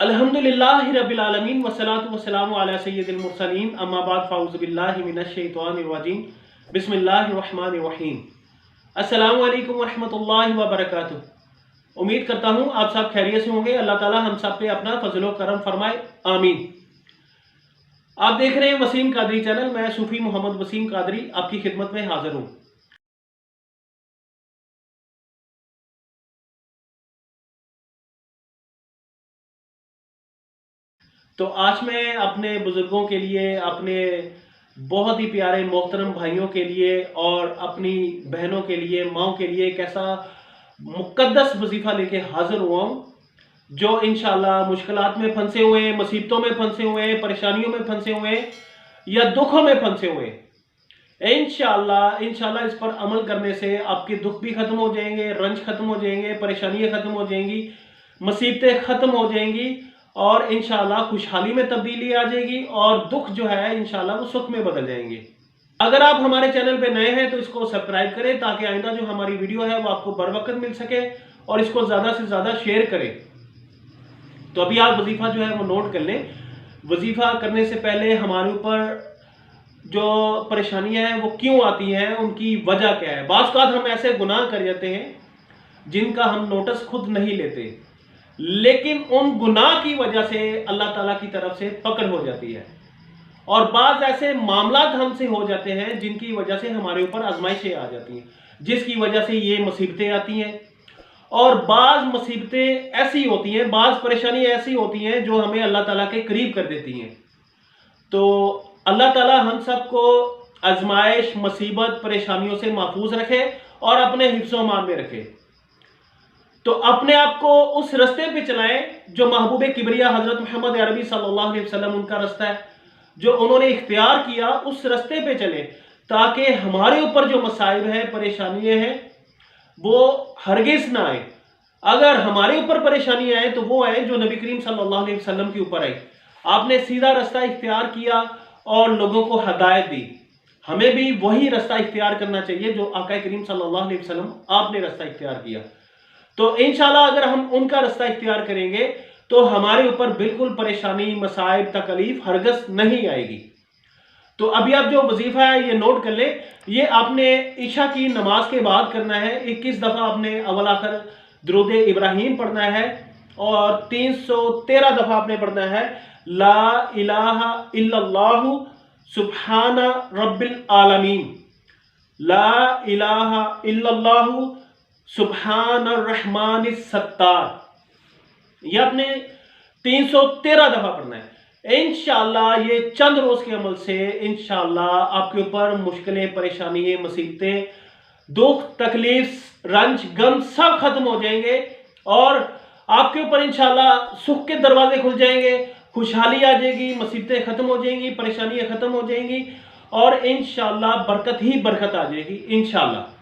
अल्हम्दुलिल्लाहि रब्बिल आलमीन वस्सलातु वस्सलामु अला सय्यिदिल मुरसलीन अम्मा बाद फ़अऊज़ु बिल्लाहि मिनश शैतानिर रजीम बिस्मिल्लाहिर रहमानिर रहीम। अस्सलामु अलैकुम वरहमतुल्लाहि व बरकातुहू। उम्मीद करता हूँ आप सब खैरियत से होंगे। अल्लाह ताला हम सब पे अपना फजलो करम फरमाए, आमीन। आप देख रहे हैं वसीम कादरी चैनल। मैं सूफी मोहम्मद वसीम कादरी आपकी खिदमत में हाजिर हूँ। तो आज मैं अपने बुज़ुर्गों के लिए, अपने बहुत ही प्यारे मोहतरम भाइयों के लिए और अपनी बहनों के लिए, माँओं के लिए एक ऐसा मुक़द्दस वजीफ़ा लेके हाज़िर हुआ हूँ जो इंशाअल्लाह मुश्किलात में फंसे हुए हैं, मुसीबतों में फंसे हुए हैं, परेशानियों में फंसे हुए हैं या दुखों में फंसे हुए हैं। इंशाअल्लाह इस पर अमल करने से आपके दुख भी ख़त्म हो जाएंगे, रंज ख़त्म हो जाएंगे, परेशानियाँ ख़त्म हो जाएंगी, मुसीबतें ख़त्म हो जाएंगी और इंशाअल्लाह खुशहाली में तब्दीली आ जाएगी और दुख जो है इंशाअल्लाह वो सुख में बदल जाएंगे। अगर आप हमारे चैनल पे नए हैं तो इसको सब्सक्राइब करें ताकि आइंदा जो हमारी वीडियो है वो आपको बर वक्त मिल सके और इसको ज़्यादा से ज़्यादा शेयर करें। तो अभी आप वजीफ़ा जो है वो नोट कर लें। वजीफ़ा करने से पहले हमारे ऊपर जो परेशानियां हैं वो क्यों आती हैं, उनकी वजह क्या है। बाज़ औक़ात हम ऐसे गुनाह कर जाते हैं जिनका हम नोटिस खुद नहीं लेते, लेकिन उन गुनाह की वजह से अल्लाह ताला की तरफ से पकड़ हो जाती है। और बाज़ ऐसे मामलात हमसे हो जाते हैं जिनकी वजह से हमारे ऊपर आजमाइशें आ जाती हैं, जिसकी वजह से ये मुसीबतें आती हैं। और बाज़ मुसीबतें ऐसी होती हैं, बाज़ परेशानियां ऐसी होती हैं जो हमें अल्लाह ताला के करीब कर देती हैं। तो अल्लाह ताला हम सबको आजमाइश, मुसीबत, परेशानियों से महफूज रखे और अपने हिफ्ज़-ओ-मान में रखे। तो अपने आप को उस रास्ते पे चलाएं जो महबूब किबरिया हजरत मोहम्मद अरबी सल्लल्लाहु अलैहि वसल्लम उनका रास्ता है, जो उन्होंने इख्तियार किया, उस रास्ते पे चले ताकि हमारे ऊपर जो मसाइब है, परेशानियां हैं वो हरगिज़ ना आए। अगर हमारे ऊपर परेशानियां आए तो वो आए जो नबी करीम सल्लल्लाहु अलैहि वसल्लम के ऊपर आई। आपने सीधा रास्ता इख्तियार किया और लोगों को हदायत दी। हमें भी वही रास्ता इख्तियार करना चाहिए जो आका करीम सल्लल्लाहु अलैहि वसल्लम आपने रास्ता इख्तियार किया। तो इंशाल्लाह अगर हम उनका रास्ता इख्तियार करेंगे तो हमारे ऊपर बिल्कुल परेशानी, मसाइब, तकलीफ हरगिज़ नहीं आएगी। तो अभी आप जो वजीफा है ये नोट कर ले। ये आपने ईशा की नमाज के बाद करना है। 21 दफ़ा आपने अवल आखिर दुरूद इब्राहीम पढ़ना है और 313 दफ़ा आपने पढ़ना है ला इलाहा इल्लल्लाहु सुब्हान रब्बिल आलमीन, ला इलाहा इल्लल्लाहु सुब्हान रहमानिस सत्तार। ये आपने 313 दफ़ा पढ़ना है। इंशाअल्लाह ये चंद रोज़ के अमल से इंशाअल्लाह आपके ऊपर मुश्किलें, परेशानियाँ, मुसीबतें, दुख, तकलीफ, रंज, गम सब खत्म हो जाएंगे और आपके ऊपर इंशाअल्लाह सुख के दरवाजे खुल जाएंगे, खुशहाली आ जाएगी, मुसीबतें खत्म हो जाएंगी, परेशानियाँ खत्म हो जाएंगी और इंशाअल्लाह बरकत ही बरकत आ जाएगी इंशाअल्लाह।